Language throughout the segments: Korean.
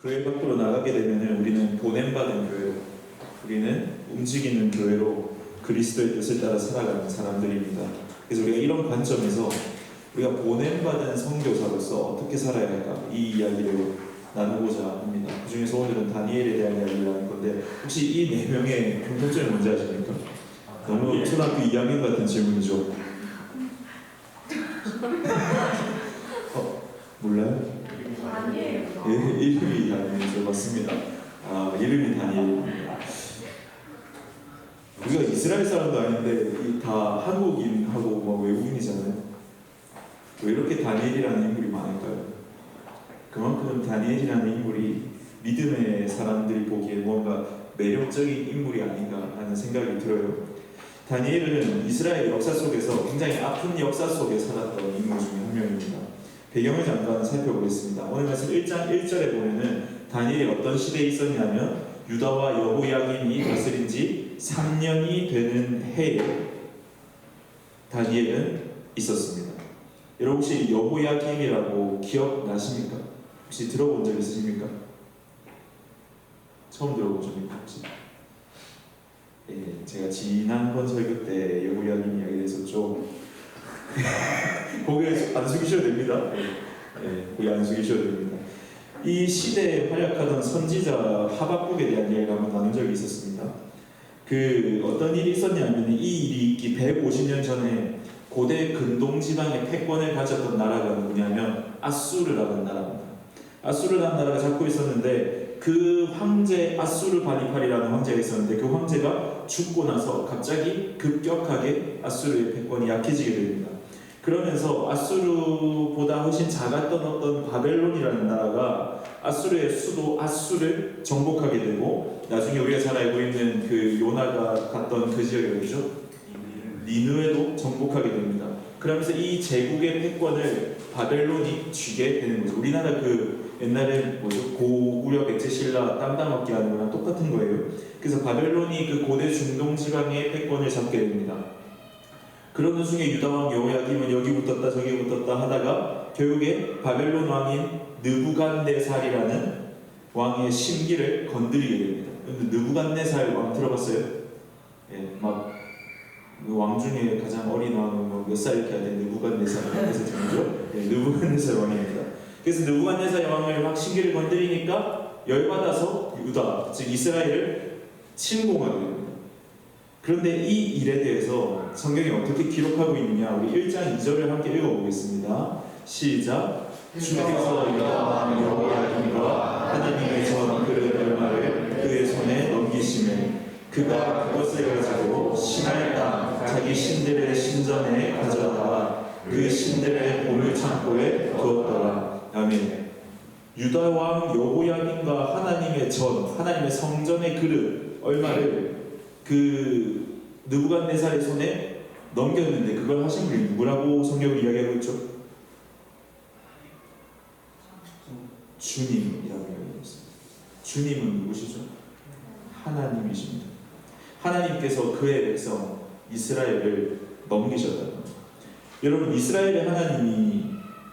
교회 밖으로 나가게 되면 우리는 보냄받은 교회로, 우리는 움직이는 교회로 그리스도의 뜻을 따라 살아가는 사람들입니다. 그래서 우리가 이런 관점에서 우리가 보냄받은 선교사로서 어떻게 살아야 할까, 이 이야기를 나누고자 합니다. 그 중에서 오늘은 다니엘에 대한 이야기를 나눌 건데, 혹시 이 네 명의 공통점이 뭔지 아십니까? 너무 초등학교 2학년 같은 질문이죠. 몰라요? 아니에요. 예, 이름이 다니엘이죠. 맞습니다. 이름이 다니엘입니다. 우리가 이스라엘 사람도 아닌데 다 한국인하고 뭐 외국인이잖아요. 왜 이렇게 다니엘이라는 인물이 많을까요? 그만큼 다니엘이라는 인물이 믿음의 사람들이 보기에 뭔가 매력적인 인물이 아닌가 하는 생각이 들어요. 다니엘은 이스라엘 역사 속에서 굉장히 아픈 역사 속에 살았던 인물 중에 한 명입니다. 배경을 잠깐 살펴보겠습니다. 오늘 말씀 1장 1절에 보면은 다니엘이 어떤 시대에 있었냐면 유다와 여호야김이 다스린 지 3년이 되는 해에 다니엘은 있었습니다. 여러분 혹시 여호야김이라고 기억나십니까? 혹시 들어본 적 있으십니까? 처음 들어보십니까 혹시? 예, 제가 지난번 설교 때 여호야김 이야기를 했었죠. 고개 안 숙이셔도 됩니다. 예, 고개 안 숙이셔도 됩니다. 이 시대에 활약하던 선지자 하박국에 대한 이야기를 한번 나눈 적이 있었습니다. 그 어떤 일이 있었냐면 이 일이 있기 150년 전에 고대 근동 지방의 패권을 가졌던 나라가 누구냐면 아수르라는 나라입니다. 아수르라는 나라가 잡고 있었는데 그 황제 아수르바니팔이라는 황제가 있었는데 그 황제가 죽고 나서 갑자기 급격하게 아수르의 패권이 약해지게 됩니다. 그러면서 아수르보다 훨씬 작았던 어떤 바벨론이라는 나라가 아수르의 수도 아수를 정복하게 되고 나중에 우리가 잘 알고 있는 그 요나가 갔던 그 지역이 어디죠? 니느웨도 정복하게 됩니다. 그러면서 이 제국의 패권을 바벨론이 쥐게 되는 거죠. 우리나라 그 옛날에 뭐죠? 고구려 백제신라 땅 얻기 하는 거랑 똑같은 거예요. 그래서 바벨론이 그 고대 중동 지방의 패권을 잡게 됩니다. 그러는 중에 유다왕 여호야김은 여기 붙었다 저기 붙었다 하다가 결국에 바벨론 왕인 느부갓네살이라는 왕의 심기를 건드리게 됩니다. 근데 느부갓네살 왕 들어봤어요? 예, 막 그 왕 중에 가장 어린 왕은 뭐 몇 살 이렇게 하는데 느부갓네살 그래서 정죠? 예, 느부갓네살 왕입니다. 그래서 느부갓네살 왕을 막 심기를 건드리니까 열받아서 유다 즉 이스라엘을 침공하게 됩니다. 그런데 이 일에 대해서 성경이 어떻게 기록하고 있느냐, 우리 1장 2절을 함께 읽어보겠습니다. 시작. 주께서 유다 왕 여호야김과 하나님의 전 그릇 얼마를 그의 손에 넘기시매 그가 그것을 가지고 시나이 땅 자기 신들의 신전에 가져다가 그 신들의 보물 창고에 두었더라. 아멘. 유다 왕 여호야김과 하나님의 전, 하나님의 성전의 그릇 얼마를 그 느부갓네살의 손에 넘겼는데 그걸 하신 분이 누구라고 성경이 이야기하고 있죠? 주님이라고 이야기하고 있습니다. 주님은 누구시죠? 하나님이십니다. 하나님께서 그의 백성 이스라엘을 넘기셨다는 거죠. 여러분 이스라엘의 하나님이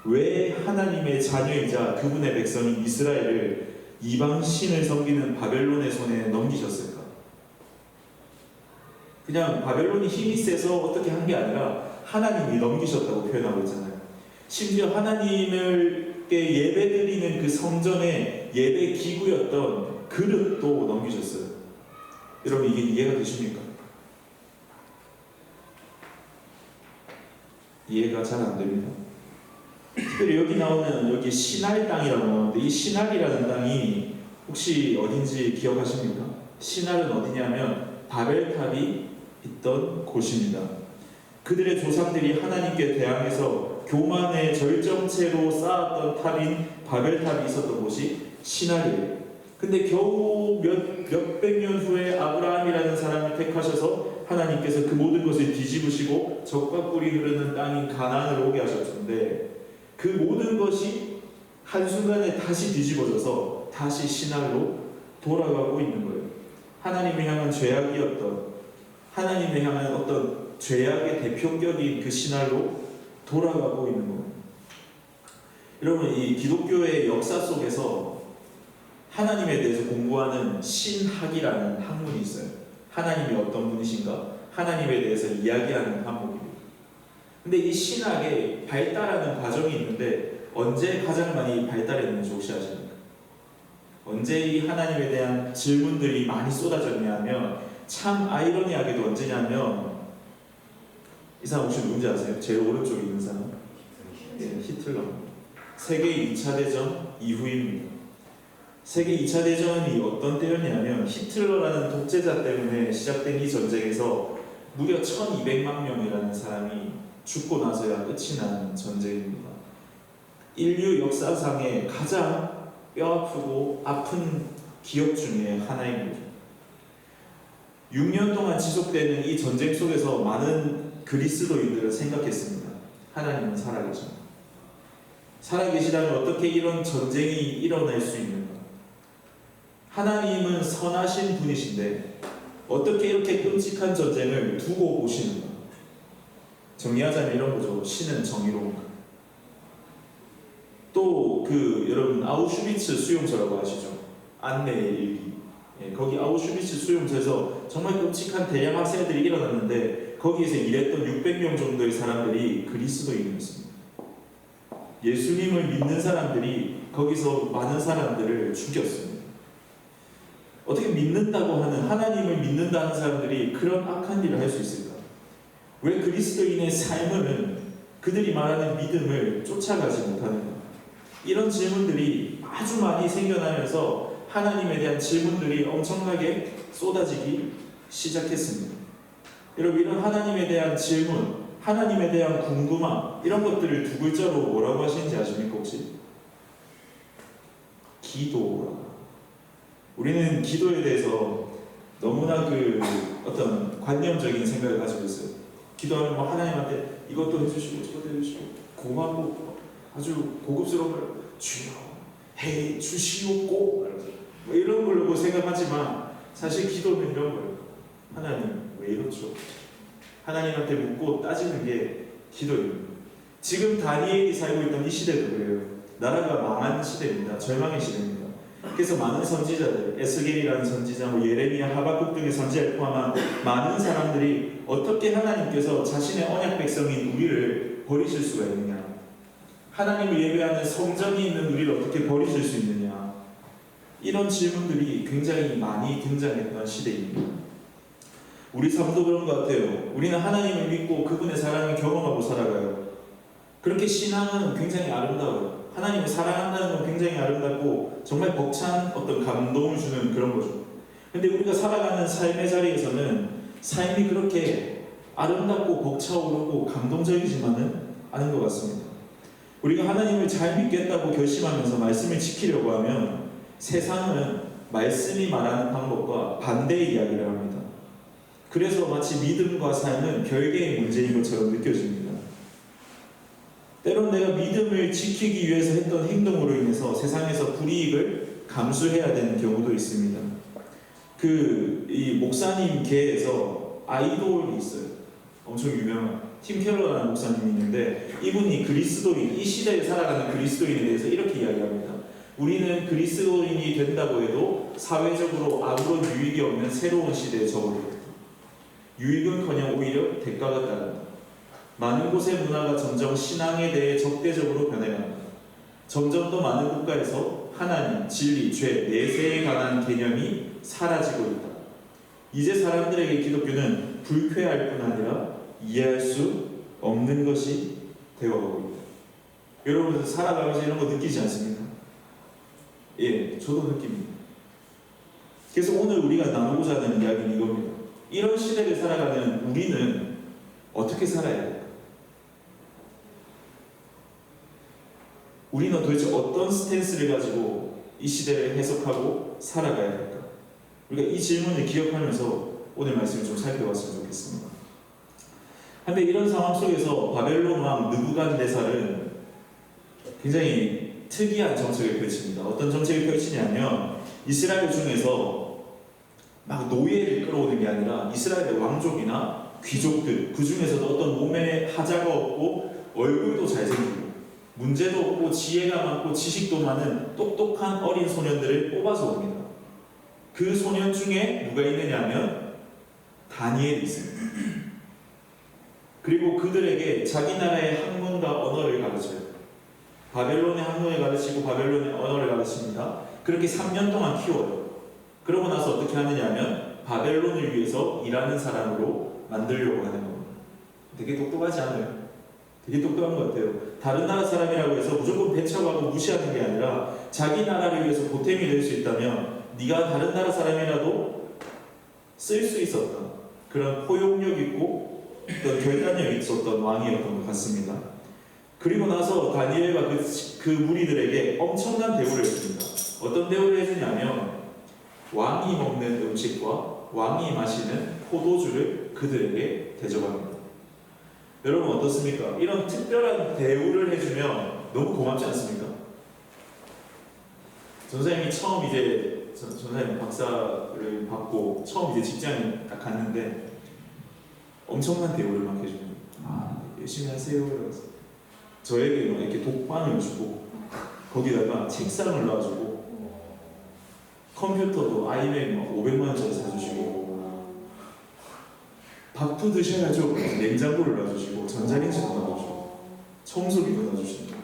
왜 하나님의 자녀이자 그분의 백성인 이스라엘을 이방 신을 섬기는 바벨론의 손에 넘기셨을까? 그냥 바벨론이 힘이 세서 어떻게 한 게 아니라 하나님이 넘기셨다고 표현하고 있잖아요. 심지어 하나님께 예배드리는 그 성전의 예배 기구였던 그릇도 넘기셨어요. 여러분 이게 이해가 되십니까? 이해가 잘 안 됩니다. 특별히 여기 나오는 여기 시날 땅이라고 나오는데 이 시날이라는 땅이 혹시 어딘지 기억하십니까? 시날은 어디냐면 바벨탑이 있던 곳입니다. 그들의 조상들이 하나님께 대항해서 교만의 절정체로 쌓았던 탑인 바벨탑이 있었던 곳이 시날이에요. 근데 겨우 몇백 년 후에 아브라함이라는 사람을 택하셔서 하나님께서 그 모든 것을 뒤집으시고 적과 꿀이 흐르는 땅인 가나안을 오게 하셨는데 그 모든 것이 한순간에 다시 뒤집어져서 다시 시날로 돌아가고 있는 거예요. 하나님을 향한 죄악이었던, 하나님을 향한 어떤 죄악의 대표격인 그 시날로 돌아가고 있는 거예요. 여러분 이 기독교의 역사 속에서 하나님에 대해서 공부하는 신학이라는 학문이 있어요. 하나님이 어떤 분이신가? 하나님에 대해서 이야기하는 항목입니다. 근데 이 신학에 발달하는 과정이 있는데 언제 가장 많이 발달했는지 혹시 아십니까? 언제 이 하나님에 대한 질문들이 많이 쏟아졌냐면 참 아이러니하게도 언제냐면 이 사람 혹시 누군지 아세요? 제일 오른쪽에 있는 사람? 네, 히틀러. 세계 2차 대전 이후입니다. 세계 2차 대전이 어떤 때였냐면 히틀러라는 독재자 때문에 시작된 이 전쟁에서 무려 1200만 명이라는 사람이 죽고 나서야 끝이 난 전쟁입니다. 인류 역사상에 가장 뼈아프고 아픈 기억 중에 하나입니다. 6년 동안 지속되는 이 전쟁 속에서 많은 그리스도인들은 생각했습니다. 하나님은 살아계십니다. 살아계시다면 어떻게 이런 전쟁이 일어날 수 있는가? 하나님은 선하신 분이신데 어떻게 이렇게 끔찍한 전쟁을 두고 보시는가? 정리하자면 이런 거죠. 신은 정의로운가? 또 여러분 아우슈비츠 수용소라고 아시죠? 안내의 일기. 거기 아우슈비츠 수용소에서 정말 끔찍한 대량 학살들이 일어났는데 거기에서 일했던 600명 정도의 사람들이 그리스도인이었습니다. 예수님을 믿는 사람들이 거기서 많은 사람들을 죽였습니다. 어떻게 믿는다고 하는 하나님을 믿는다는 사람들이 그런 악한 일을 할 수 있을까? 왜 그리스도인의 삶은 그들이 말하는 믿음을 쫓아가지 못하는가? 이런 질문들이 아주 많이 생겨나면서 하나님에 대한 질문들이 엄청나게 쏟아지기 시작했습니다. 여러분 이런 하나님에 대한 질문, 하나님에 대한 궁금함 이런 것들을 두 글자로 뭐라고 하시는지 아십니까 혹시? 기도라. 우리는 기도에 대해서 너무나 어떤 관념적인 생각을 가지고 있어요. 기도하면 뭐 하나님한테 이것도 해주시고 저것도 해주시고 고맙고 아주 고급스러운 걸 주여 해주시옵고 뭐 이런 걸로 생각하지만 사실 기도는 이런 거예요. 하나님 왜 이렇죠? 하나님한테 묻고 따지는 게 기도입니다. 지금 다니엘이 살고 있던 이 시대도 그래요. 나라가 망한 시대입니다. 절망의 시대입니다. 그래서 많은 선지자들, 에스겔이라는 선지자, 예레미야, 하박국 등의 선지자를 포함한 많은 사람들이 어떻게 하나님께서 자신의 언약 백성인 우리를 버리실 수가 있느냐? 하나님을 예배하는 성전이 있는 우리를 어떻게 버리실 수 있느냐? 이런 질문들이 굉장히 많이 등장했던 시대입니다. 우리 삶도 그런 것 같아요. 우리는 하나님을 믿고 그분의 사랑을 경험하고 살아가요. 그렇게 신앙은 굉장히 아름다워요. 하나님을 사랑한다는 건 굉장히 아름답고 정말 벅찬 어떤 감동을 주는 그런 거죠. 근데 우리가 살아가는 삶의 자리에서는 삶이 그렇게 아름답고 벅차오르고 감동적이지만은 않은 것 같습니다. 우리가 하나님을 잘 믿겠다고 결심하면서 말씀을 지키려고 하면 세상은 말씀이 말하는 방법과 반대의 이야기를 합니다. 그래서 마치 믿음과 삶은 별개의 문제인 것처럼 느껴집니다. 때론 내가 믿음을 지키기 위해서 했던 행동으로 인해서 세상에서 불이익을 감수해야 되는 경우도 있습니다. 이 목사님 계에서 아이돌이 있어요. 엄청 유명한 팀 켈러라는 목사님이 있는데 이분이 그리스도인, 이 시대에 살아가는 그리스도인에 대해서 이렇게 이야기합니다. 우리는 그리스도인이 된다고 해도 사회적으로 아무런 유익이 없는 새로운 시대에 접어들었다. 유익은커녕 오히려 대가가 따른다. 많은 곳의 문화가 점점 신앙에 대해 적대적으로 변해간다. 점점 더 많은 국가에서 하나님, 진리, 죄, 내세에 관한 개념이 사라지고 있다. 이제 사람들에게 기독교는 불쾌할 뿐 아니라 이해할 수 없는 것이 되어가고 있다. 여러분 살아가면서 이런 거 느끼지 않습니까? 예, 저도 느낍니다. 그래서 오늘 우리가 나누고자 하는 이야기는 이겁니다. 이런 시대를 살아가는 우리는 어떻게 살아야 할까? 우리는 도대체 어떤 스탠스를 가지고 이 시대를 해석하고 살아가야 할까? 우리가 이 질문을 기억하면서 오늘 말씀을 좀 살펴봤으면 좋겠습니다. 그런데 이런 상황 속에서 바벨론 왕 느부갓네살은 굉장히 특이한 정책을 펼칩니다. 어떤 정책을 펼치냐면 이스라엘 중에서 막 노예를 끌어오는 게 아니라 이스라엘의 왕족이나 귀족들 그 중에서도 어떤 몸에 하자가 없고 얼굴도 잘생기고 문제도 없고 지혜가 많고 지식도 많은 똑똑한 어린 소년들을 뽑아서 옵니다. 그 소년 중에 누가 있느냐 하면 다니엘이 있습니다. 그리고 그들에게 자기 나라의 학문과 언어를 가르쳐요. 바벨론의 학문을 가르치고 바벨론의 언어를 가르칩니다. 그렇게 3년 동안 키워요. 그러고 나서 어떻게 하느냐 하면 바벨론을 위해서 일하는 사람으로 만들려고 하는 겁니다. 되게 똑똑하지 않아요? 되게 똑똑한 것 같아요. 다른 나라 사람이라고 해서 무조건 배척하고 무시하는 게 아니라 자기 나라를 위해서 보탬이 될 수 있다면 네가 다른 나라 사람이라도 쓸 수 있었다. 그런 포용력 있고 어떤 결단력이 있었던 왕이었던 것 같습니다. 그리고 나서 다니엘과 그 무리들에게 엄청난 대우를 해줍니다. 어떤 대우를 해주냐면 왕이 먹는 음식과 왕이 마시는 포도주를 그들에게 대접합니다. 여러분 어떻습니까? 이런 특별한 대우를 해주면 너무 고맙지 않습니까? 전사님이 처음 이제 전사님 박사를 받고 처음 이제 직장에 딱 갔는데 엄청난 대우를 막 해줍니다. 아 열심히 하세요. 이러면서 저에게 막 이렇게 독방을 주고 거기다가 책상을 놔주고 컴퓨터도 아이맥 막 500만 원짜리 사주시고 밥도 드셔야죠. 냉장고를 놔주시고 전자레인지도 놔주시고 청소기도 놔주십니다.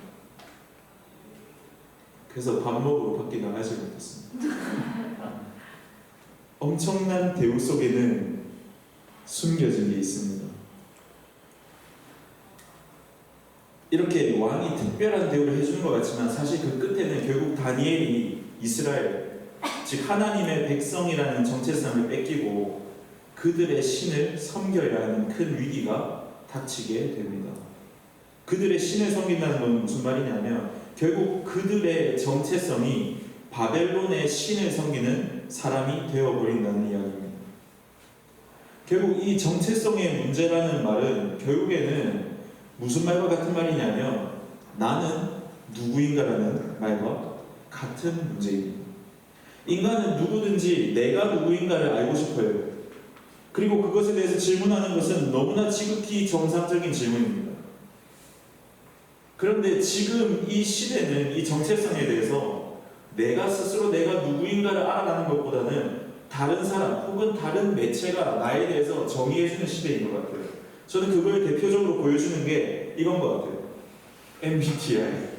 그래서 밥 먹으러 밖에 나가지 못했습니다. 엄청난 대우 속에는 숨겨진 게 있습니다. 이렇게 왕이 특별한 대우를 해주는 것 같지만 사실 그 끝에는 결국 다니엘이 이스라엘, 즉 하나님의 백성이라는 정체성을 뺏기고 그들의 신을 섬겨야 하는 큰 위기가 닥치게 됩니다. 그들의 신을 섬긴다는 건 무슨 말이냐면 결국 그들의 정체성이 바벨론의 신을 섬기는 사람이 되어버린다는 이야기입니다. 결국 이 정체성의 문제라는 말은 결국에는 무슨 말과 같은 말이냐면 나는 누구인가라는 말과 같은 문제입니다. 인간은 누구든지 내가 누구인가를 알고 싶어요. 그리고 그것에 대해서 질문하는 것은 너무나 지극히 정상적인 질문입니다. 그런데 지금 이 시대는 이 정체성에 대해서 내가 스스로 내가 누구인가를 알아가는 것보다는 다른 사람 혹은 다른 매체가 나에 대해서 정의해주는 시대인 것 같아요. 저는 그걸 대표적으로 보여주는 게 이건 것 같아요. MBTI.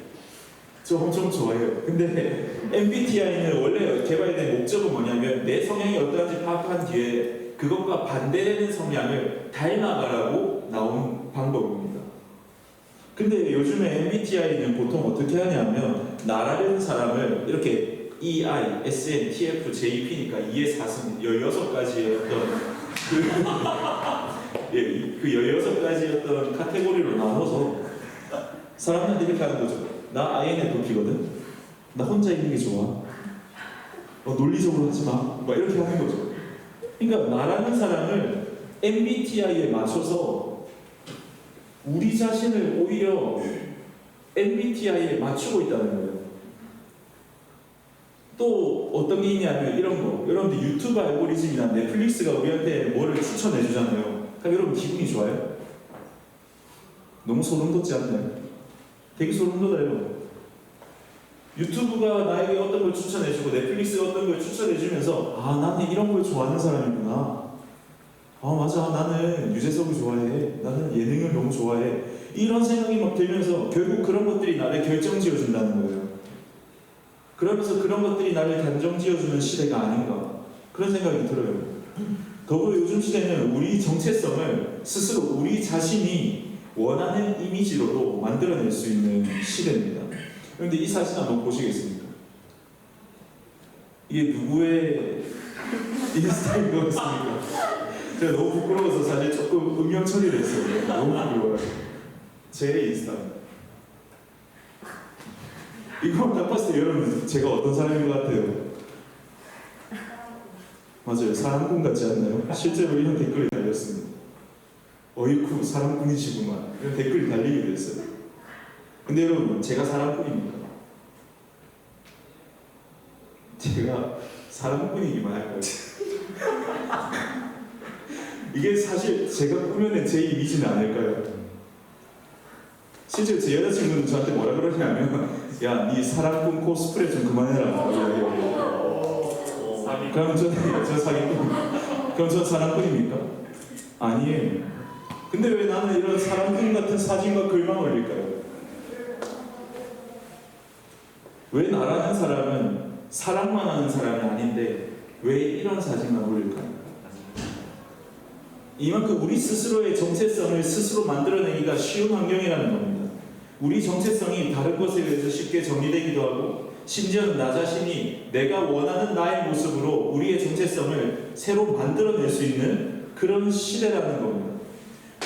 저 엄청 좋아해요. 근데 MBTI는 원래 개발된 목적은 뭐냐면 내 성향이 어떠한지 파악한 뒤에 그것과 반대되는 성향을 닮아가라고 나온 방법입니다. 근데 요즘에 MBTI는 보통 어떻게 하냐면 나라는 사람을 이렇게 EI, SN, TF, JP니까 2의 4승 16가지의 어떤 그 16가지의 어떤 카테고리로 나눠서 사람들한테 이렇게 하는 거죠. 나 INFP거든. 나 혼자 있는 게 좋아. 논리적으로 하지 마. 막 이렇게 하는 거죠. 그러니까 나라는 사람을 MBTI에 맞춰서 우리 자신을 오히려 MBTI에 맞추고 있다는 거예요. 또 어떤 게 있냐면 이런 거. 여러분들 유튜브 알고리즘이나 넷플릭스가 우리한테 뭐를 추천해 주잖아요. 그럼 여러분 기분이 좋아요? 너무 소름 돋지 않나요? 되게 소름 돋아요. 유튜브가 나에게 어떤 걸 추천해주고 넷플릭스가 어떤 걸 추천해주면서 아 나는 이런 걸 좋아하는 사람이구나. 아 맞아 나는 유재석을 좋아해. 나는 예능을 너무 좋아해. 이런 생각이 막 들면서 결국 그런 것들이 나를 결정지어준다는 거예요. 그러면서 그런 것들이 나를 단정지어주는 시대가 아닌가 그런 생각이 들어요. 더불어 요즘 시대는 우리 정체성을 스스로 우리 자신이 원하는 이미지로도 만들어낼 수 있는 시대입니다. 그런데 이 사진 한번 보시겠습니까? 이게 누구의 인스타인 것 같습니까? 제가 너무 부끄러워서 사실 조금 음영 처리를 했어요. 너무 부끄러워요. 제 인스타입니다. 이거 딱 봤을 때 여러분 제가 어떤 사람인 것 같아요? 맞아요. 사람꾼 같지 않나요? 실제로 이런 댓글이 달렸습니다. 어이쿠 사람꾼이시구만 이런 댓글이 달리기도 했어요. 근데 여러분 제가 사람꾼입니까? 제가 사람꾼이기만 할까요? 이게 사실 제가 꾸며낸 제 이미지는 아닐까요? 실제로 제 여자친구는 저한테 뭐라 그러냐면 야, 네 사랑꾼 코스프레 좀 그만해라. 그러면 저 사기꾼? 그럼 저 사랑꾼입니까? 아니에요. 근데 왜 나는 이런 사랑꾼 같은 사진과 글만 올릴까요? 왜 나라는 사람은 사랑만 하는 사람이 아닌데 왜 이런 사진만 올릴까요? 이만큼 우리 스스로의 정체성을 스스로 만들어내기가 쉬운 환경이라는 겁니다. 우리 정체성이 다른 것에 의해서 쉽게 정리되기도 하고 심지어는 나 자신이 내가 원하는 나의 모습으로 우리의 정체성을 새로 만들어낼 수 있는 그런 시대라는 겁니다.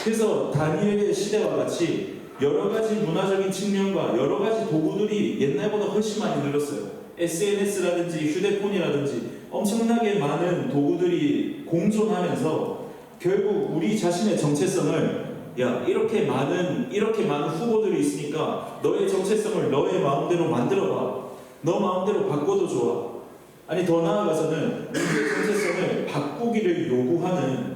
그래서 다니엘의 시대와 같이 여러 가지 문화적인 측면과 여러 가지 도구들이 옛날보다 훨씬 많이 늘었어요. SNS라든지 휴대폰이라든지 엄청나게 많은 도구들이 공존하면서 결국 우리 자신의 정체성을 야, 이렇게 많은 후보들이 있으니까 너의 정체성을 너의 마음대로 만들어봐. 너 마음대로 바꿔도 좋아. 아니 더 나아가서는 우리의 정체성을 바꾸기를 요구하는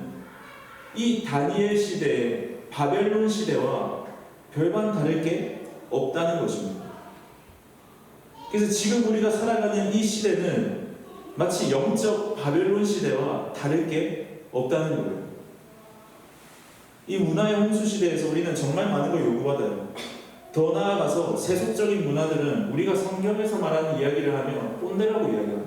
이 다니엘 시대, 바벨론 시대와 별반 다를 게 없다는 것입니다. 그래서 지금 우리가 살아가는 이 시대는 마치 영적 바벨론 시대와 다를 게 없다는 거예요. 이 문화의 홍수 시대에서 우리는 정말 많은 걸 요구받아요. 더 나아가서 세속적인 문화들은 우리가 성경에서 말하는 이야기를 하면 꼰대라고 이야기합니다.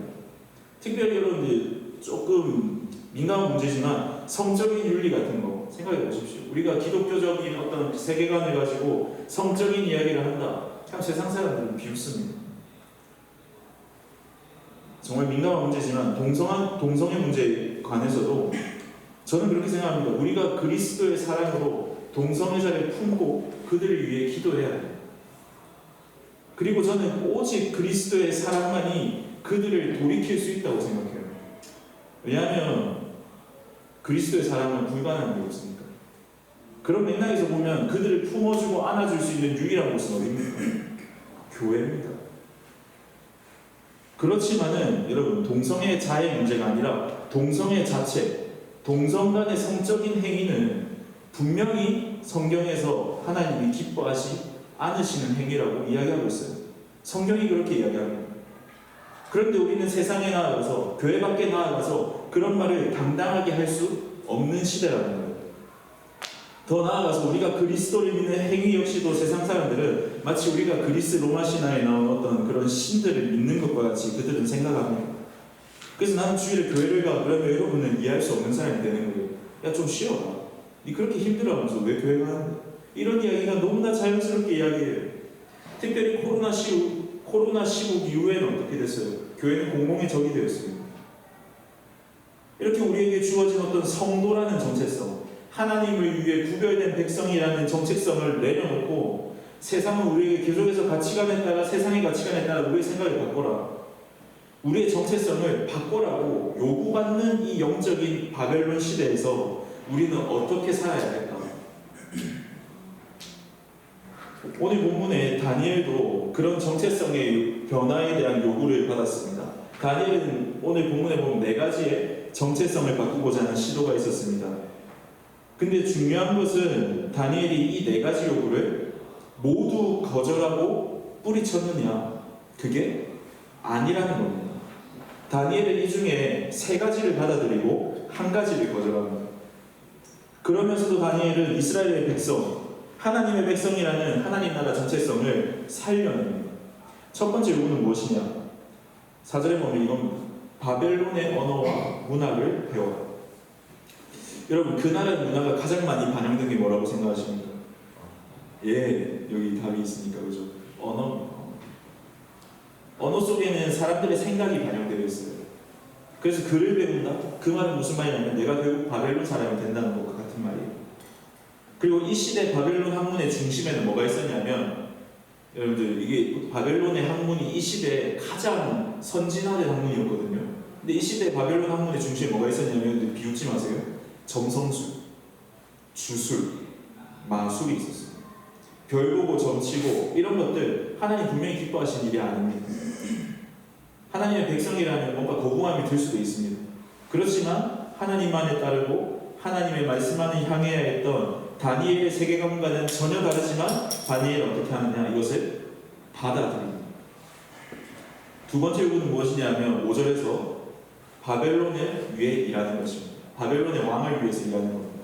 특별히 여러분들 조금 민감한 문제지만 성적인 윤리 같은 거 생각해 보십시오. 우리가 기독교적인 어떤 세계관을 가지고 성적인 이야기를 한다. 참 세상 사람들은 비웃습니다. 정말 민감한 문제지만 동성애 문제에 관해서도 저는 그렇게 생각합니다. 우리가 그리스도의 사랑으로 동성애자를 품고 그들을 위해 기도해야 해요. 그리고 저는 오직 그리스도의 사랑만이 그들을 돌이킬 수 있다고 생각해요. 왜냐하면 그리스도의 사랑은 불가능한 게 없으니까. 그런 맥락에서 보면 그들을 품어주고 안아줄 수 있는 유일한 곳은 어디입니까? 교회입니다. 그렇지만은 여러분 동성애 자의 문제가 아니라 동성애 자체, 동성 간의 성적인 행위는 분명히 성경에서 하나님이 기뻐하지 않으시는 행위라고 이야기하고 있어요. 성경이 그렇게 이야기합니다. 그런데 우리는 세상에 나아가서 교회 밖에 나아가서 그런 말을 당당하게 할 수 없는 시대라는 거예요. 더 나아가서 우리가 그리스도를 믿는 행위 역시도 세상 사람들은 마치 우리가 그리스 로마 신화에 나온 어떤 그런 신들을 믿는 것과 같이 그들은 생각합니다. 그래서 나는 주일에 교회를 가. 그러면 여러분은 이해할 수 없는 사람이 되는 거예요. 야, 좀 쉬어라. 니 그렇게 힘들어하면서 왜 교회 가는데? 이런 이야기가 너무나 자연스럽게 이야기해요. 특별히 코로나 시국 이후에는 어떻게 됐어요? 교회는 공공의 적이 되었습니다. 이렇게 우리에게 주어진 어떤 성도라는 정체성, 하나님을 위해 구별된 백성이라는 정체성을 내려놓고 세상은 우리에게 계속해서 가치관에 따라 세상의 가치관에 따라 우리의 생각을 바꿔라. 우리의 정체성을 바꿔라고 요구받는 이 영적인 바벨론 시대에서 우리는 어떻게 살아야 할까? 오늘 본문에 다니엘도 그런 정체성의 변화에 대한 요구를 받았습니다. 다니엘은 오늘 본문에 보면 4가지의 정체성을 바꾸고자 하는 시도가 있었습니다. 근데 중요한 것은 다니엘이 이 4가지 요구를 모두 거절하고 뿌리쳤느냐? 그게 아니라는 겁니다. 다니엘은 이 중에 3가지를 받아들이고 1가지를 거절합니다. 그러면서도 다니엘은 이스라엘의 백성, 하나님의 백성이라는 하나님 나라 정체성을 살려냅니다. 첫 번째 요구는 무엇이냐? 4절에 보면 이겁니다. 바벨론의 언어와 문화를 배워라. 여러분, 그 나라의 문화가 가장 많이 반영된 게 뭐라고 생각하십니까? 예, 여기 답이 있으니까, 그죠? 언어 속에는 사람들의 생각이 반영되어 있어요. 그래서 글을 배운다? 그 말은 무슨 말이냐면 내가 결국 바벨론 사람이 된다는 것과 같은 말이에요. 그리고 이 시대 바벨론 학문의 중심에는 뭐가 있었냐면, 여러분들, 이게 바벨론의 학문이 이 시대에 가장 선진화된 학문이었거든요. 근데 이 시대 바벨론 학문의 중심에 뭐가 있었냐면, 비웃지 마세요. 점성술, 주술, 마술이 있었어요. 별 보고 점치고 이런 것들 하나님 분명히 기뻐하시는 일이 아닙니다. 하나님의 백성이라는 뭔가 거부감이 들 수도 있습니다. 그렇지만 하나님만에 따르고 하나님의 말씀만을 향해야 했던 다니엘의 세계관과는 전혀 다르지만 다니엘은 어떻게 하느냐? 이것을 받아들입니다. 두 번째 요구는 무엇이냐면 5절에서 바벨론을 위해 일하는 것입니다. 바벨론의 왕을 위해서 일하는 겁니다.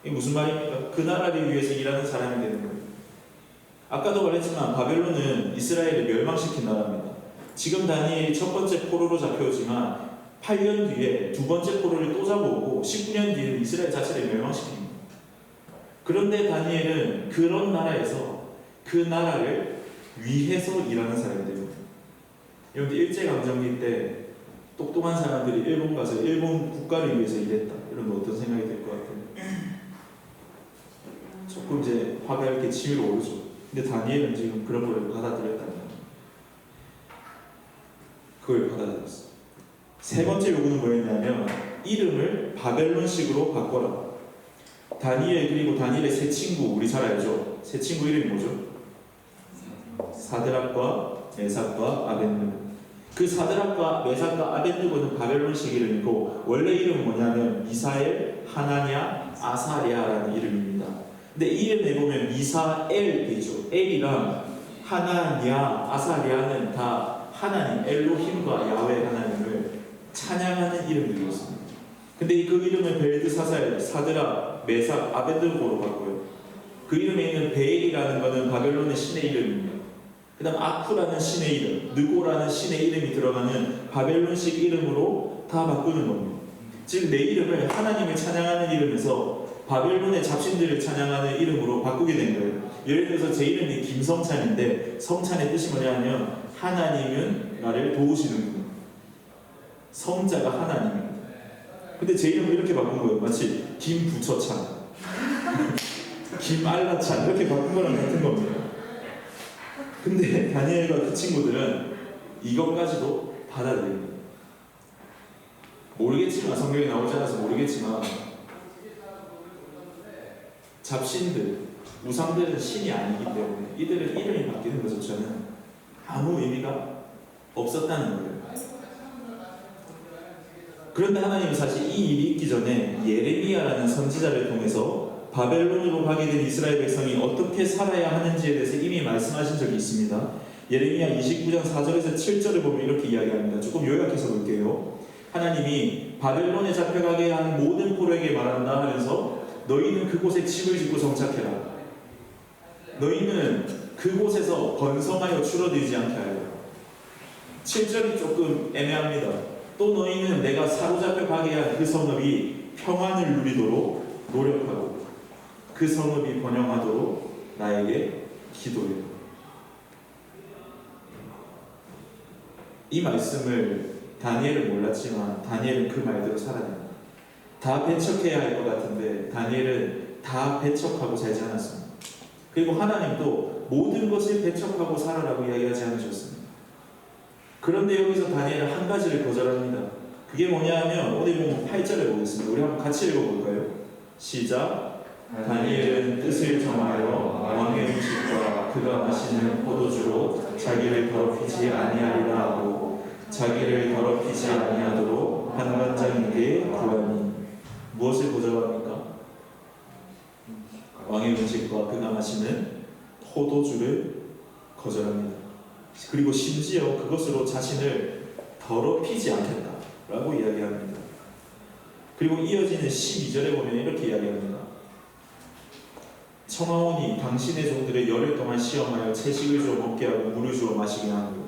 이게 무슨 말입니까? 그 나라를 위해서 일하는 사람이 되는 거예요. 아까도 말했지만 바벨론은 이스라엘을 멸망시킨 나라입니다. 지금 다니엘이 첫 번째 포로로 잡혀오지만 8년 뒤에 두 번째 포로를 또 잡아오고 19년 뒤에는 이스라엘 자체를 멸망시킵니다. 그런데 다니엘은 그런 나라에서 그 나라를 위해서 일하는 사람이 됩니다. 여러분들 일제강점기 때 똑똑한 사람들이 일본 가서 일본 국가를 위해서 일했다. 이런 거 어떤 생각이 들 것 같아요? 조금 이제 화가 이렇게 치밀어 오르죠. 근데 다니엘은 지금 그런 걸 받아들였다는 거예요. 그걸 받아들였어요. 세 번째 요구는 뭐였냐면 이름을 바벨론식으로 바꿔라. 다니엘 그리고 다니엘의 세 친구 우리 잘 알죠? 세 친구 이름이 뭐죠? 사드락과 메삭과 아벳느고. 그 사드락과 메삭과 아벳느고는 바벨론식 이름이고 원래 이름은 뭐냐면 미사엘, 하나냐, 아사랴라는 이름입니다. 근데 이름에 보면 미사엘이죠. 엘이랑 하나냐, 아사랴는 다 하나님, 엘로힘과 야훼 하나님을 찬양하는 이름들이었습니다. 근데 그 이름을 벨드사살, 사드락, 메삭, 아벳느고로 바꿔요. 그 이름에 있는 베엘이라는 것은 바벨론의 신의 이름입니다. 그 다음 아쿠라는 신의 이름, 느고라는 신의 이름이 들어가는 바벨론식 이름으로 다 바꾸는 겁니다. 즉 내 이름을 하나님을 찬양하는 이름에서 바벨론의 잡신들을 찬양하는 이름으로 바꾸게 된 거예요. 예를 들어서 제 이름이 김성찬인데 성찬의 뜻이 뭐냐면 하나님은 나를 도우시는군. 성자가 하나님입니다. 근데 제 이름을 이렇게 바꾼 거예요. 마치 김부처찬, 김알라찬 이렇게 바꾼 거랑 같은 겁니다. 근데 다니엘과 그 친구들은 이것까지도 받아들입니다. 모르겠지만 성경에 나오지 않아서 모르겠지만 잡신들, 우상들은 신이 아니기 때문에 이들은 이름이 바뀌는 것조차는 아무 의미가 없었다는 거예요. 그런데 하나님은 사실 이 일이 있기 전에 예레미야라는 선지자를 통해서 바벨론으로 가게 된 이스라엘 백성이 어떻게 살아야 하는지에 대해서 이미 말씀하신 적이 있습니다. 예레미야 29장 4절에서 7절을 보면 이렇게 이야기합니다. 조금 요약해서 볼게요. 하나님이 바벨론에 잡혀가게 한 모든 포로에게 말한다 하면서 너희는 그곳에 집을 짓고 정착해라. 너희는 그곳에서 번성하여 줄어들지 않게 하여라. 7절이 조금 애매합니다. 또 너희는 내가 사로잡혀 가게 한 그 성읍이 평안을 누리도록 노력하고 그 성읍이 번영하도록 나에게 기도해. 이 말씀을 다니엘은 몰랐지만 다니엘은 그 말대로 살아냅니다. 다 배척해야 할 것 같은데 다니엘은 다 배척하고 살지 않았습니다. 그리고 하나님도 모든 것을 배척하고 살아라고 이야기하지 않으셨습니다. 그런데 여기서 다니엘은 한 가지를 거절합니다. 그게 뭐냐면 어디 보면 8절에 보겠습니다. 우리 한번 같이 읽어볼까요? 시작. 다니엘은 뜻을 정하여 왕의 음식과 그가 마시는 포도주로 자기를 더럽히지 아니하리라 하고 자기를 더럽히지 아니하도록 한관장에게 구하니. 무엇을 거절합니까? 왕의 음식과 그가 마시는 포도주를 거절합니다. 그리고 심지어 그것으로 자신을 더럽히지 않겠다라고 이야기합니다. 그리고 이어지는 12절에 보면 이렇게 이야기합니다. 청하오니 당신의 종들의 열흘 동안 시험하여 채식을 주어 먹게 하고 물을 주어 마시게 하고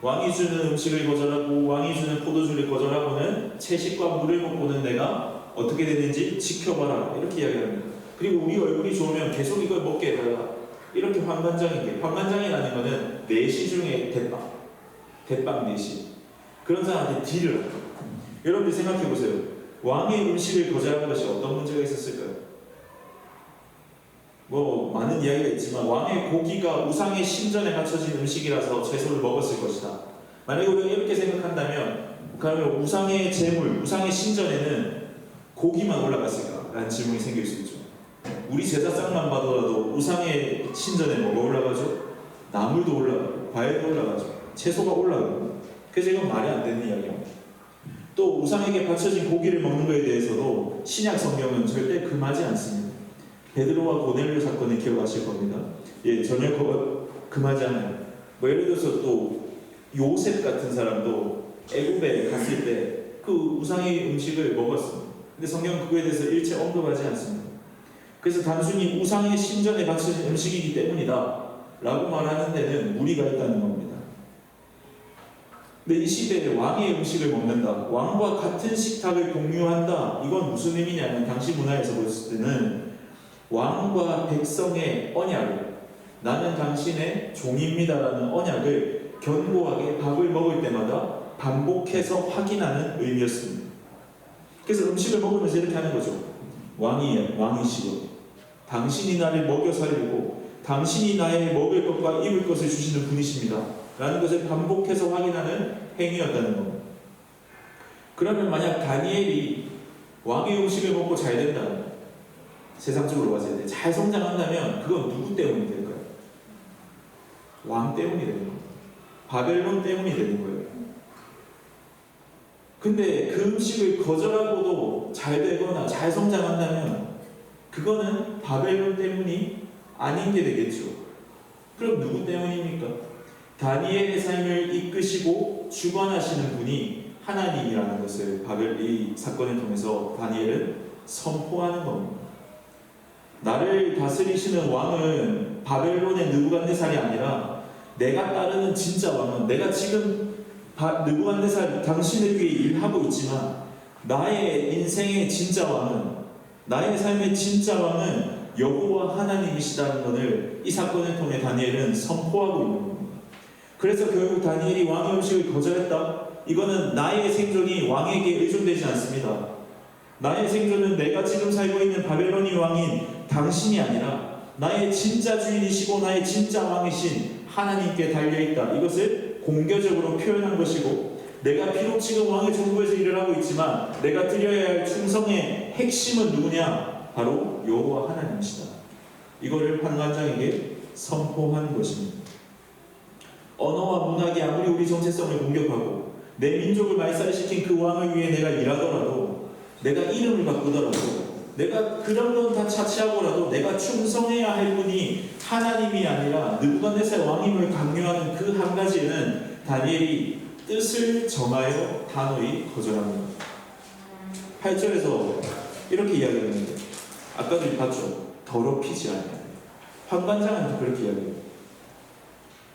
왕이 주는 음식을 거절하고 왕이 주는 포도주를 거절하고는 채식과 물을 먹고는 내가 어떻게 되는지 지켜봐라 이렇게 이야기합니다. 그리고 우리 얼굴이 좋으면 계속 이걸 먹게 해달라 이렇게 환관장인 게, 환관장이라는 것은 내시 중에 대빵 내시, 그런 사람한테 딜을 하죠. 여러분들 생각해보세요. 왕의 음식을 거절하는 것이 어떤 문제가 있었을까요? 뭐 많은 이야기가 있지만 왕의 고기가 우상의 신전에 갖춰진 음식이라서 채소를 먹었을 것이다. 만약에 우리가 이렇게 생각한다면 그러면 우상의 제물, 우상의 신전에는 고기만 올라갔을까? 라는 질문이 생길 수 있죠. 우리 제사상만 봐도라도 우상의 신전에 뭐가 올라가죠? 나물도 올라가고 과일도 올라가죠. 채소가 올라가고. 그래서 이건 말이 안 되는 이야기입니다. 또 우상에게 바쳐진 고기를 먹는 것에 대해서도 신약 성경은 절대 금하지 않습니다. 베드로와 고넬료 사건을 기억하실 겁니다. 예, 전혀 금하지 않은 뭐 예를 들어서 또 요셉 같은 사람도 애굽에 갔을 때 그 우상의 음식을 먹었습니다. 근데 성경은 그거에 대해서 일체 언급하지 않습니다. 그래서 단순히 우상의 신전에 바쳐진 음식이기 때문이다 라고 말하는 데는 무리가 있다는 겁니다. 근데 이 시대에 왕의 음식을 먹는다, 왕과 같은 식탁을 공유한다, 이건 무슨 의미냐면 당시 문화에서 봤을 때는 왕과 백성의 언약을, 나는 당신의 종입니다라는 언약을 견고하게 밥을 먹을 때마다 반복해서 확인하는 의미였습니다. 그래서 음식을 먹으면서 이렇게 하는 거죠. 왕이시여, 당신이 나를 먹여 살리고 당신이 나의 먹을 것과 입을 것을 주시는 분이십니다 라는 것을 반복해서 확인하는 행위였다는 겁니다. 그러면 만약 다니엘이 왕의 음식을 먹고 잘 된다면, 세상적으로 봤을 때 잘 성장한다면 그건 누구 때문이 될까요? 왕 때문이 되는 겁니다. 바벨론 때문이 되는 거예요. 근데 그 음식을 거절하고도 잘 되거나 잘 성장한다면 그거는 바벨론 때문이 아닌 게 되겠죠. 그럼 누구 때문입니까? 다니엘의 삶을 이끄시고 주관하시는 분이 하나님이라는 것을 이 사건을 통해서 다니엘은 선포하는 겁니다. 나를 다스리시는 왕은 바벨론의 느부갓네살이 아니라 내가 따르는 진짜 왕은, 내가 지금 느부갓네살 당신을 위해 일하고 있지만 나의 인생의 진짜 왕은, 나의 삶의 진짜 왕은 여호와 하나님이시다는 것을 이 사건을 통해 다니엘은 선포하고 있는 겁니다. 그래서 결국 다니엘이 왕의 음식을 거절했다? 이거는 나의 생존이 왕에게 의존되지 않습니다. 나의 생존은 내가 지금 살고 있는 바벨론의 왕인 당신이 아니라 나의 진짜 주인이시고 나의 진짜 왕이신 하나님께 달려있다. 이것을 공개적으로 표현한 것이고, 내가 비록 지금 왕의 정부에서 일을 하고 있지만 내가 드려야 할 충성의 핵심은 누구냐? 바로 여호와 하나님이시다. 이거를 판관장에게 선포한 것입니다. 언어와 문학이 아무리 우리 정체성을 공격하고 내 민족을 말살시킨 그 왕을 위해 내가 일하더라도, 내가 이름을 바꾸더라도, 내가 그런 건 다 차치하고라도 내가 충성해야 할 분이 하나님이 아니라 느부갓네살 왕임을 강요하는 그 한 가지는 다니엘이 뜻을 정하여 단호히 거절합니다. 8절에서 이렇게 이야기했는데, 아까도 봤죠? 더럽히지 않아요. 판관장은 그렇게 이야기해요.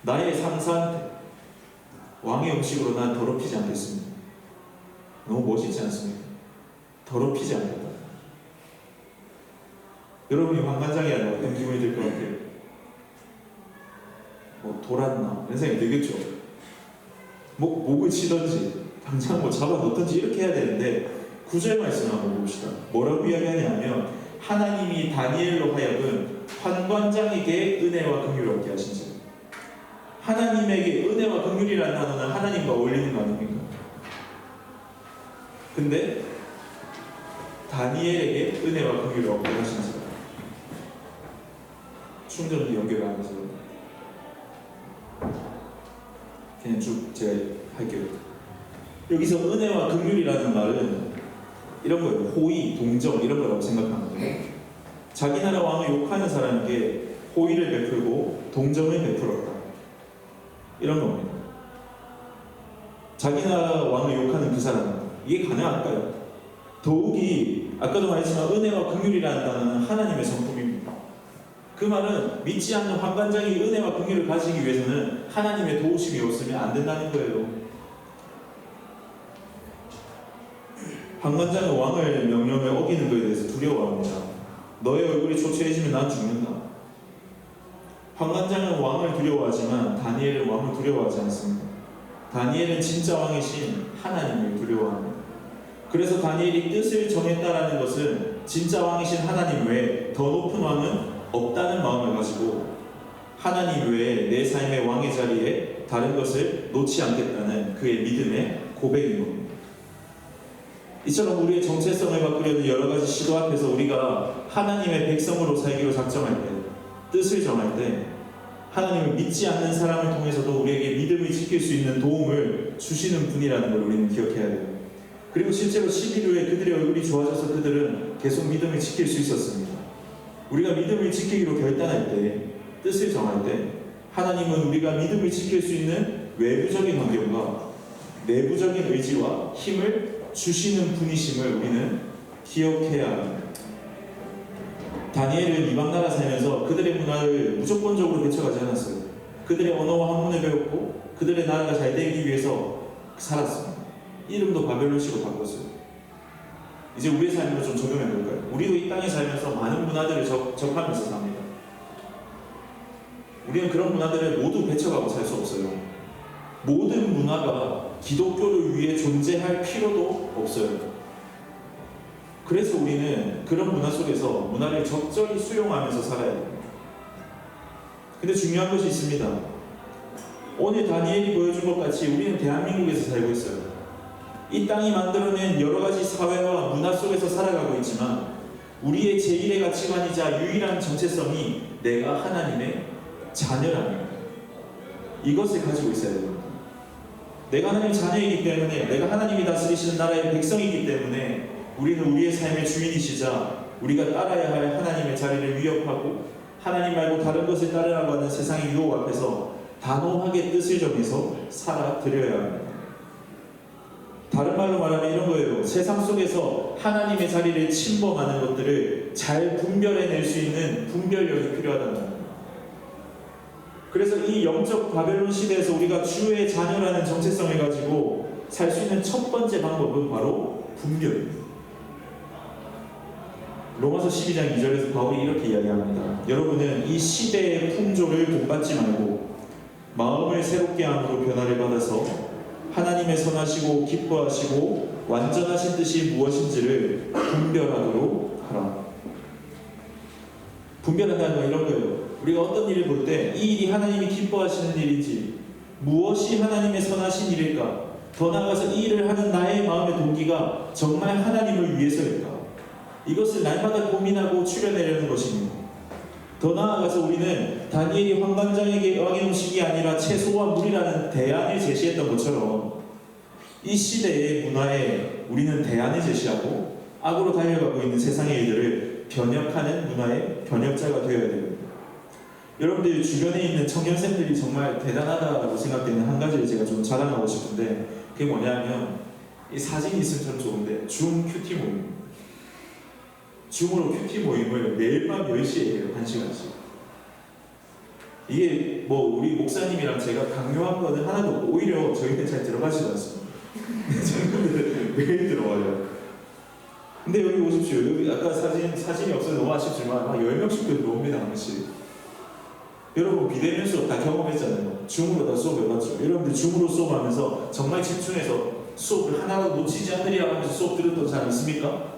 나의 상사한테 왕의 음식으로 난 더럽히지 않겠습니다. 너무 멋있지 않습니까? 더럽히지 않겠다. 여러분이 판관장이라면 어떤 기분이 들 것 같아요? 돌았나? 이런 생각이 들겠죠? 목을 치든지 당장 잡아놓든지 이렇게 해야 되는데, 9절 말씀 한번 봅시다. 뭐라고 이야기하냐면, 하나님이 다니엘로 하여금 판관장에게 은혜와 긍휼을 얻게 하신 자. 하나님에게 은혜와 긍휼이라는 단어는 하나님과 어울리는 거 아닙니까? 근데 다니엘에게 은혜와 긍휼을 얻게 하신 자. 충전도 연결하면서 그냥 쭉 제가 할게요. 여기서 은혜와 긍휼이라는 말은 이런 거예요. 호의, 동정 이런 거라고 생각하는 거예요. 자기 나라 왕을 욕하는 사람에게 호의를 베풀고 동정을 베풀었다. 이런 겁니다. 자기 나라 왕을 욕하는 그 사람, 이게 가능할까요? 더욱이 아까도 말했지만 은혜와 긍휼이라는 단어는 하나님의 성품입니다. 그 말은 믿지 않는 판관장이 은혜와 긍휼을 가지기 위해서는 하나님의 도우심이 없으면 안 된다는 거예요. 판관장은 왕을 명령을 어기는 것에 대해서 두려워합니다. 너의 얼굴이 초췌해지면 난 죽는다. 판관장은 왕을 두려워하지만 다니엘은 왕을 두려워하지 않습니다. 다니엘은 진짜 왕이신 하나님을 두려워합니다. 그래서 다니엘이 뜻을 정했다라는 것은 진짜 왕이신 하나님 외에 더 높은 왕은 없다는 마음을 가지고 하나님 외에 내 삶의 왕의 자리에 다른 것을 놓지 않겠다는 그의 믿음의 고백인 겁니다. 이처럼 우리의 정체성을 바꾸려는 여러 가지 시도 앞에서 우리가 하나님의 백성으로 살기로 작정할 때, 뜻을 정할 때, 하나님을 믿지 않는 사람을 통해서도 우리에게 믿음을 지킬 수 있는 도움을 주시는 분이라는 걸 우리는 기억해야 돼요. 그리고 실제로 11일 후에 그들의 얼굴이 좋아져서 그들은 계속 믿음을 지킬 수 있었습니다. 우리가 믿음을 지키기로 결단할 때, 뜻을 정할 때 하나님은 우리가 믿음을 지킬 수 있는 외부적인 환경과 내부적인 의지와 힘을 주시는 분이심을 우리는 기억해야 합니다. 다니엘은 이방 나라 살면서 그들의 문화를 무조건적으로 개척하지 않았어요. 그들의 언어와 학문을 배웠고 그들의 나라가 잘 되기 위해서 살았습니다. 이름도 바벨론시로 바꿨어요. 이제 우리의 삶으로 좀 적용해 볼까요? 우리도 이 땅에 살면서 많은 문화들을 접하면서 삽니다. 우리는 그런 문화들을 모두 배척하고 살 수 없어요. 모든 문화가 기독교를 위해 존재할 필요도 없어요. 그래서 우리는 그런 문화 속에서 문화를 적절히 수용하면서 살아야 됩니다. 근데 중요한 것이 있습니다. 오늘 다니엘이 보여준 것 같이 우리는 대한민국에서 살고 있어요. 이 땅이 만들어낸 여러 가지 사회와 문화 속에서 살아가고 있지만 우리의 제1의 가치관이자 유일한 정체성이 내가 하나님의 자녀랍니다. 이것을 가지고 있어야 됩니다. 내가 하나님의 자녀이기 때문에, 내가 하나님이 다스리시는 나라의 백성이기 때문에 우리는 우리의 삶의 주인이시자 우리가 따라야 할 하나님의 자리를 위협하고 하나님 말고 다른 것을 따르라고 하는 세상의 유혹 앞에서 단호하게 뜻을 정해서 살아드려야 합니다. 다른 말로 말하면 이런 거예요. 세상 속에서 하나님의 자리를 침범하는 것들을 잘 분별해낼 수 있는 분별력이 필요하다는 겁니다. 그래서 이 영적 바벨론 시대에서 우리가 주의 자녀라는 정체성을 가지고 살 수 있는 첫 번째 방법은 바로 분별입니다. 로마서 12장 2절에서 바울이 이렇게 이야기합니다. 여러분은 이 시대의 풍조를 본받지 말고 마음을 새롭게 함으로 변화를 받아서 하나님의 선하시고 기뻐하시고 완전하신 뜻이 무엇인지를 분별하도록 하라. 분별한다는 건 이런 거예요. 우리가 어떤 일을 볼 때 이 일이 하나님이 기뻐하시는 일인지, 무엇이 하나님의 선하신 일일까, 더 나아가서 이 일을 하는 나의 마음의 동기가 정말 하나님을 위해서일까, 이것을 날마다 고민하고 추려내려는 것입니다. 더 나아가서 우리는 다니엘이 환관장에게 왕의 음식이 아니라 채소와 물이라는 대안을 제시했던 것처럼 이 시대의 문화에 우리는 대안을 제시하고 악으로 달려가고 있는 세상의 일들을 변혁하는 문화의 변혁자가 되어야 됩니다. 여러분들 주변에 있는 청년생들이 정말 대단하다고 생각되는 한 가지를 제가 좀 자랑하고 싶은데, 그게 뭐냐면 이 사진이 있으면 참 좋은데 줌 큐티 모임, 줌으로 큐티 모임을 매일 밤 10시에 해요. 1시간씩. 이게 뭐 우리 목사님이랑 제가 강요한 거는 하나도 없고 오히려 저희는 잘 들어가지도 않습니다. 저희는 매일 들어가요. 근데 여기 오십시오. 여기 아까 사진이 없어서 너무 아쉽지만 한 10명씩 들어옵니다. 한 번씩. 여러분 비대면 수업 다 경험했잖아요. 줌으로 다 수업 해봤죠. 여러분들 줌으로 수업하면서 정말 집중해서 수업을 하나도 놓치지 않으리라 하면서 수업 들었던 사람 있습니까?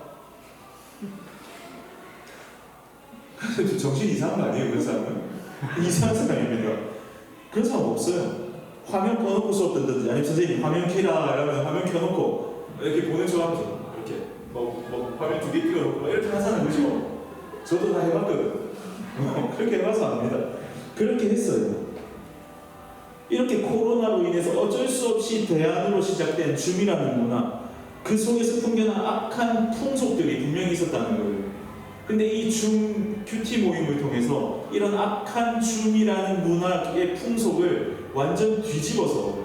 정신 이상한 거 아니에요? 그런 사람은? 이상한 사람입니다. 그런 사람 없어요. 화면 켜놓고 수업 듣든지, 아니면 선생님 화면 켜라 이러면 화면 켜놓고 이렇게 보는 척 하면서 이렇게 화면 2개 띄워놓고 이렇게 하는 사람 그죠? 저도 다 해봤거든. 그렇게 해봐서 압니다. 그렇게 했어요. 이렇게 코로나로 인해서 어쩔 수 없이 대안으로 시작된 줌이라는 문화, 그 속에서 풍겨난 악한 풍속들이 분명히 있었다는 거예요. 근데 이 줌 큐티 모임을 통해서 이런 악한 줌이라는 문화의 풍속을 완전 뒤집어서,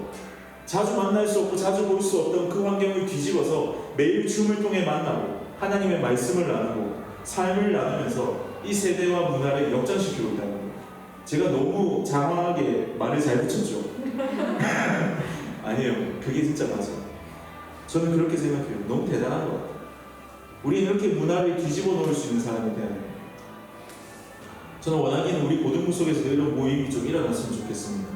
자주 만날 수 없고 자주 볼 수 없던 그 환경을 뒤집어서 매일 줌을 통해 만나고 하나님의 말씀을 나누고 삶을 나누면서 이 세대와 문화를 역전시키고 있다는 거예요. 제가 너무 장황하게 말을 잘 붙였죠. 아니에요. 그게 진짜 맞아요. 저는 그렇게 생각해요. 너무 대단한 것 같아요. 우리는 이렇게 문화를 뒤집어 놓을 수 있는 사람이 돼야 돼요. 저는 원하기는 우리 고등부 속에서 이런 모임이 좀 일어났으면 좋겠습니다.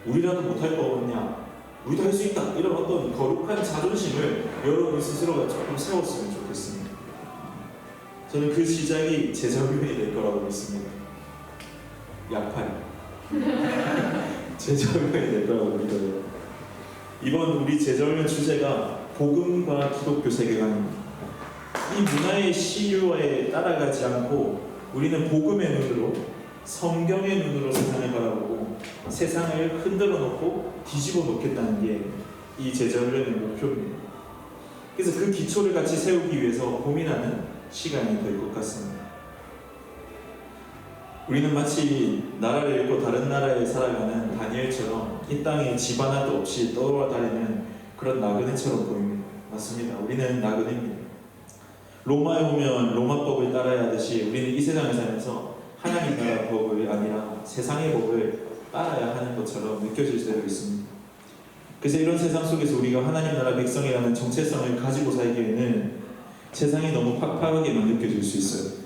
우리라도 못할 거 없냐? 우리도 할 수 있다. 이런 어떤 거룩한 자존심을 여러분 스스로가 조금 세웠으면 좋겠습니다. 저는 그 시작이 제자훈련이 될 거라고 믿습니다. 약팔. 제자훈련이 될 거라고 믿어요. 이번 우리 제자훈련 주제가 복음과 기독교 세계관입니다. 이 문화의 시류에 따라가지 않고 우리는 복음의 눈으로, 성경의 눈으로 세상을 바라보고 세상을 흔들어 놓고 뒤집어 놓겠다는 게 이 제자훈련의 목표입니다. 그래서 그 기초를 같이 세우기 위해서 고민하는 시간이 될 것 같습니다. 우리는 마치 나라를 잃고 다른 나라에 살아가는 다니엘처럼 이 땅에 집 하나도 없이 떠돌아다니는 그런 나그네처럼 보입니다. 맞습니다. 우리는 나그네입니다. 로마에 오면 로마법을 따라야 하듯이 우리는 이 세상에 살면서 하나님 나라 법을 아니라 세상의 법을 따라야 하는 것처럼 느껴질 때도 있습니다. 그래서 이런 세상 속에서 우리가 하나님 나라 백성이라는 정체성을 가지고 살기에는 세상이 너무 팍팍하게만 느껴질 수 있어요.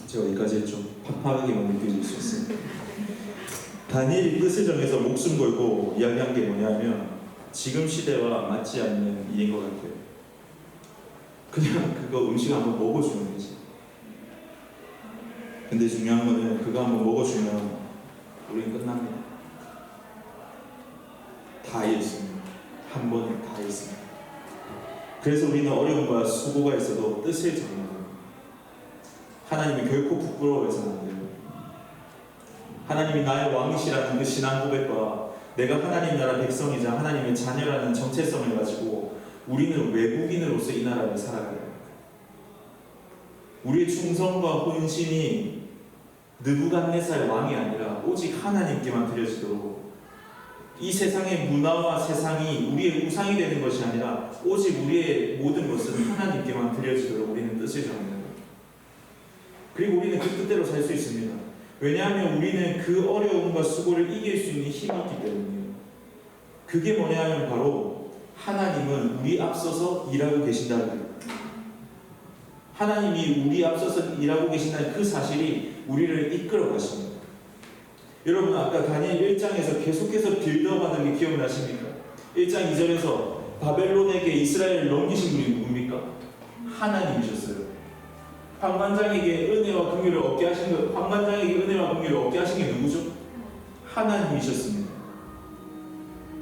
제가 어디까지 했죠? 팍팍하게만 느껴질 수 있어요. 다니엘이 뜻을 정해서 목숨 걸고 이야기한 게 뭐냐면 지금 시대와 맞지 않는 일인 것 같아요. 그냥 그거 음식 한번 먹어주는 거지. 근데 중요한 거는 그거 한번 먹어주면 우리는 끝납니다. 다 잃습니다. 한 번에 다 잃습니다. 그래서 우리는 어려움과 수고가 있어도 뜻을 정해야 됩니다. 하나님이 결코 부끄러워해서는 안 돼요. 하나님이 나의 왕이시라는 그 신앙 고백과 내가 하나님 나라 백성이자 하나님의 자녀라는 정체성을 가지고 우리는 외국인으로서 이 나라를 살아가야 합니다. 우리의 충성과 혼신이 느부갓네살 왕이 아니라 오직 하나님께만 드려지도록 이 세상의 문화와 세상이 우리의 우상이 되는 것이 아니라 오직 우리의 모든 것은 하나님께만 드려지도록 우리는 뜻을 정해야 합니다. 그리고 우리는 그 뜻대로 살 수 있습니다. 왜냐하면 우리는 그 어려움과 수고를 이길 수 있는 힘이 있기 때문이에요. 그게 뭐냐면 바로 하나님은 우리 앞서서 일하고 계신다는 거예요. 하나님이 우리 앞서서 일하고 계신다는 그 사실이 우리를 이끌어 가십니다. 여러분 아까 다니엘 1장에서 계속해서 빌드업하는 게 기억나십니까? 1장 2절에서 바벨론에게 이스라엘을 넘기신 분이 누굽니까? 하나님이셨어요. 황관장에게 은혜와 긍휼을 얻게 하신 것, 황관장에게 은혜와 긍휼을 얻게 하신 게 누구죠? 하나님이셨습니다.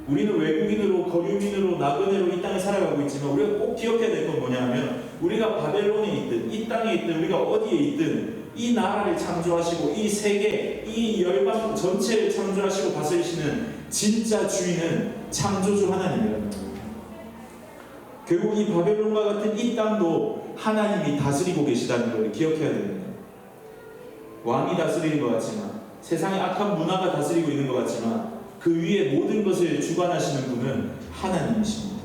우리는 외국인으로 거류민으로 나그네로 이 땅에 살아가고 있지만 우리가 꼭 기억해야 될 건 뭐냐면 우리가 바벨론에 있든 이 땅에 있든 우리가 어디에 있든 이 나라를 창조하시고 이 세계, 이 열방 전체를 창조하시고 다스리시는 진짜 주인은 창조주 하나님이라는 거예요. 결국 이 바벨론과 같은 이 땅도 하나님이 다스리고 계시다는 걸 기억해야 됩니다. 왕이 다스리는 것 같지만 세상의 악한 문화가 다스리고 있는 것 같지만 그 위에 모든 것을 주관하시는 분은 하나님이십니다.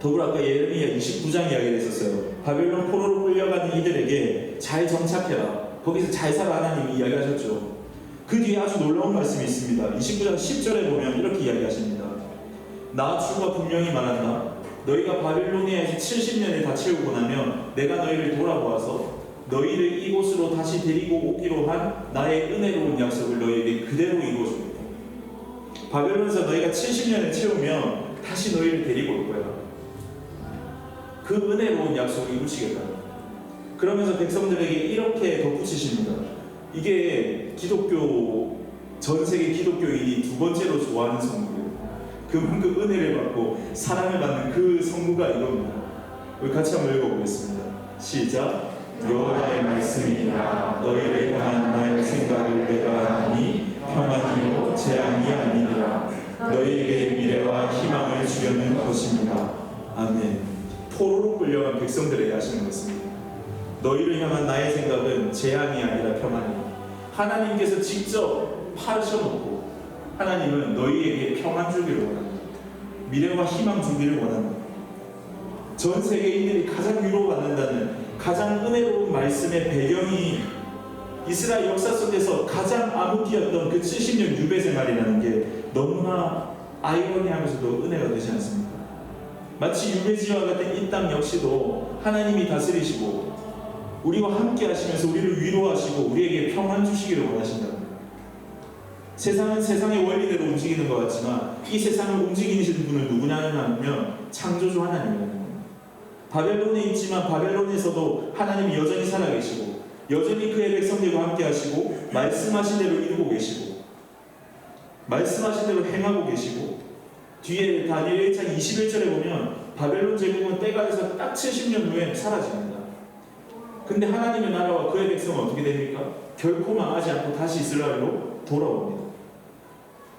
더불어 아까 예레미야 29장 이야기를 했었어요. 바벨론 포로로 끌려가는 이들에게 잘 정착해라. 거기서 잘 살아 하나님이 이야기하셨죠. 그 뒤에 아주 놀라운 말씀이 있습니다. 29장 10절에 보면 이렇게 이야기하십니다. 나 주가 분명히 말한다. 너희가 바빌로니아에서 70년을 다 채우고 나면 내가 너희를 돌아보아서 너희를 이곳으로 다시 데리고 오기로 한 나의 은혜로운 약속을 너희에게 그대로 이루어주겠다. 바벨론에서 너희가 70년을 채우면 다시 너희를 데리고 올 거야. 그 은혜로운 약속을 이루시겠다. 그러면서 백성들에게 이렇게 덧붙이십니다. 이게 기독교, 전 세계 기독교인이 두 번째로 좋아하는 성구예요. 그만큼 은혜를 받고 사랑을 받는 그 성구가 이겁니다. 우리 같이 한번 읽어보겠습니다. 시작. 여호와의 말씀이니라. 너희를 향한 나의 생각을 내가 아니 평안이요 재앙이 아니니라. 너희에게 미래와 희망을 주려는 것입니다. 아멘. 포로로 끌려간 백성들에게 하시는 것입니다. 너희를 향한 나의 생각은 재앙이 아니라 평안이다. 하나님께서 직접 파셔놓고 하나님은 너희에게 평안 주기를 원합니다. 미래와 희망 주기를 원합니다. 전 세계인들이 가장 위로받는다는 가장 은혜로운 말씀의 배경이 이스라엘 역사 속에서 가장 암흑기였던 그 70년 유배 생활이라는 게 너무나 아이러니하면서도 은혜가 되지 않습니까? 마치 유배지와 같은 이 땅 역시도 하나님이 다스리시고 우리와 함께 하시면서 우리를 위로하시고 우리에게 평안 주시기를 원하신다. 세상은 세상의 원리대로 움직이는 것 같지만 이 세상을 움직이시는 분은 누구냐면 창조주 하나님입니다. 바벨론에 있지만 바벨론에서도 하나님이 여전히 살아계시고 여전히 그의 백성들과 함께 하시고 말씀하신 대로 이루고 계시고 말씀하신 대로 행하고 계시고 뒤에 다니엘 1장 21절에 보면 바벨론 제국은 때가 돼서 딱 70년 후에 사라집니다. 근데 하나님의 나라와 그의 백성은 어떻게 됩니까? 결코 망하지 않고 다시 이스라엘로 돌아옵니다.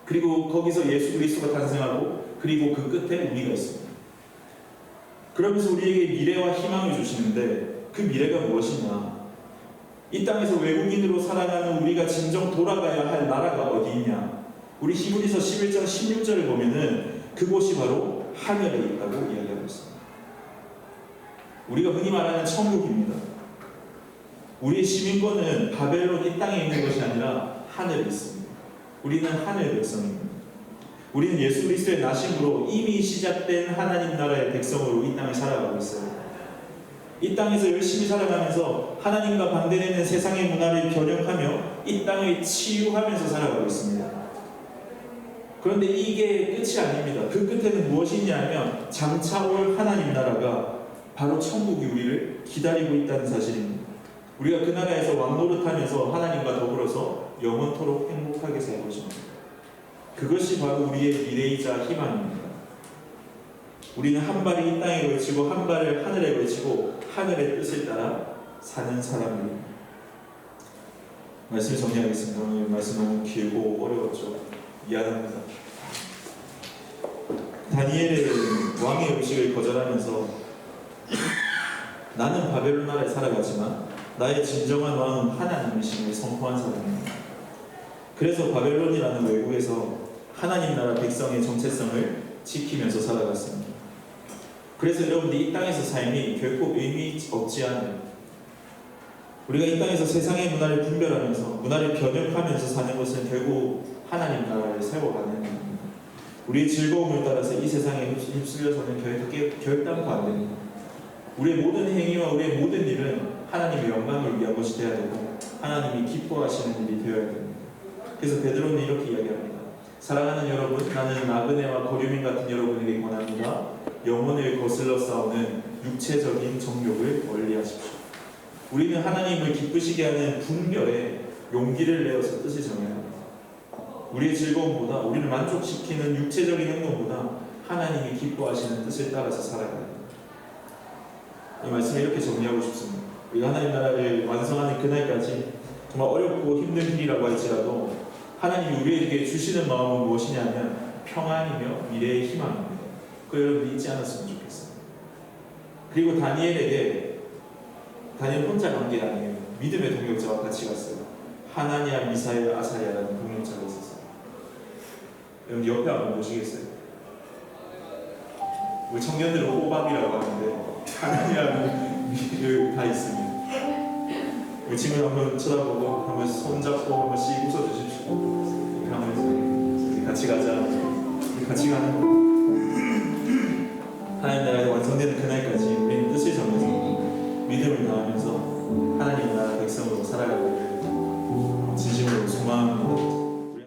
그리고 거기서 예수 그리스도가 탄생하고 그리고 그 끝에 우리가 있습니다. 그러면서 우리에게 미래와 희망을 주시는데 그 미래가 무엇이냐? 이 땅에서 외국인으로 살아가는 우리가 진정 돌아가야 할 나라가 어디 있냐? 우리 히브리서 11장 16절을 보면은 그곳이 바로 하늘에 있다고 이야기하고 있습니다. 우리가 흔히 말하는 천국입니다. 우리의 시민권은 바벨론 이 땅에 있는 것이 아니라 하늘에 있습니다. 우리는 하늘 백성입니다. 우리는 예수 그리스도의 나심으로 이미 시작된 하나님 나라의 백성으로 이 땅에 살아가고 있어요. 이 땅에서 열심히 살아가면서 하나님과 반대되는 세상의 문화를 변형하며 이 땅을 치유하면서 살아가고 있습니다. 그런데 이게 끝이 아닙니다. 그 끝에는 무엇이 있냐면 장차 올 하나님 나라가 바로 천국이 우리를 기다리고 있다는 사실입니다. 우리가 그 나라에서 왕노릇하면서 하나님과 더불어서 영원토록 행복하게 살 것입니다. 그것이 바로 우리의 미래이자 희망입니다. 우리는 한 발이 이 땅에 걸치고 한 발을 하늘에 걸치고 하늘의 뜻을 따라 사는 사람입니다. 말씀을 정리하겠습니다. 오늘 말씀 너무 길고 어려웠죠. 미안합니다. 다니엘은 왕의 음식을 거절하면서 나는 바벨론 나라에 살아가지만 나의 진정한 왕은 하나님이심을 선포한 사람입니다. 그래서 바벨론이라는 외국에서 하나님 나라 백성의 정체성을 지키면서 살아갔습니다. 그래서 여러분들 이 땅에서 삶이 결코 의미 없지 않아요. 우리가 이 땅에서 세상의 문화를 분별하면서 문화를 변형하면서 사는 것은 결국 하나님 나라를 세워가는 겁니다. 우리의 즐거움을 따라서 이 세상에 휩쓸려서는 결단코 안 됩니다. 우리의 모든 행위와 우리의 모든 일은 하나님의 영광을 위한 것이 되어야 되고 하나님이 기뻐하시는 일이 되어야 됩니다. 그래서 베드로는 이렇게 이야기합니다. 사랑하는 여러분, 나는 나그네와 고류민 같은 여러분에게 권합니다. 영혼을 거슬러 싸우는 육체적인 정욕을 멀리하십시오. 우리는 하나님을 기쁘시게 하는 분별에 용기를 내어서 뜻을 정해야 합니다. 우리의 즐거움보다 우리를 만족시키는 육체적인 행동보다 하나님이 기뻐하시는 뜻을 따라서 살아가야 합니다. 이 말씀을 이렇게 정리하고 싶습니다. 우리가 하나님 나라를 완성하는 그날까지 정말 어렵고 힘든 일이라고 할지라도 하나님이 우리에게 주시는 마음은 무엇이냐면 평안이며 미래의 희망입니다. 그거 여러분들 잊지 않았으면 좋겠어요. 그리고 다니엘 혼자 간 게 아니에요. 믿음의 동역자와 같이 갔어요. 하나니아, 미사엘, 아사랴라는 동역자가 있었어요. 여러분 옆에 한번 보시겠어요? 우리 청년들은 호박이라고 하는데 하나니아는 다 있습니다. 우리 친구 한번 쳐다보고 한번 손잡고 한 번씩 웃어주십시오. 이렇게 하면서 같이 가자. 같이 가는 거. 하나님 나라가 완성되는 그날까지 우리는 뜻을 정해서 믿음을 다하면서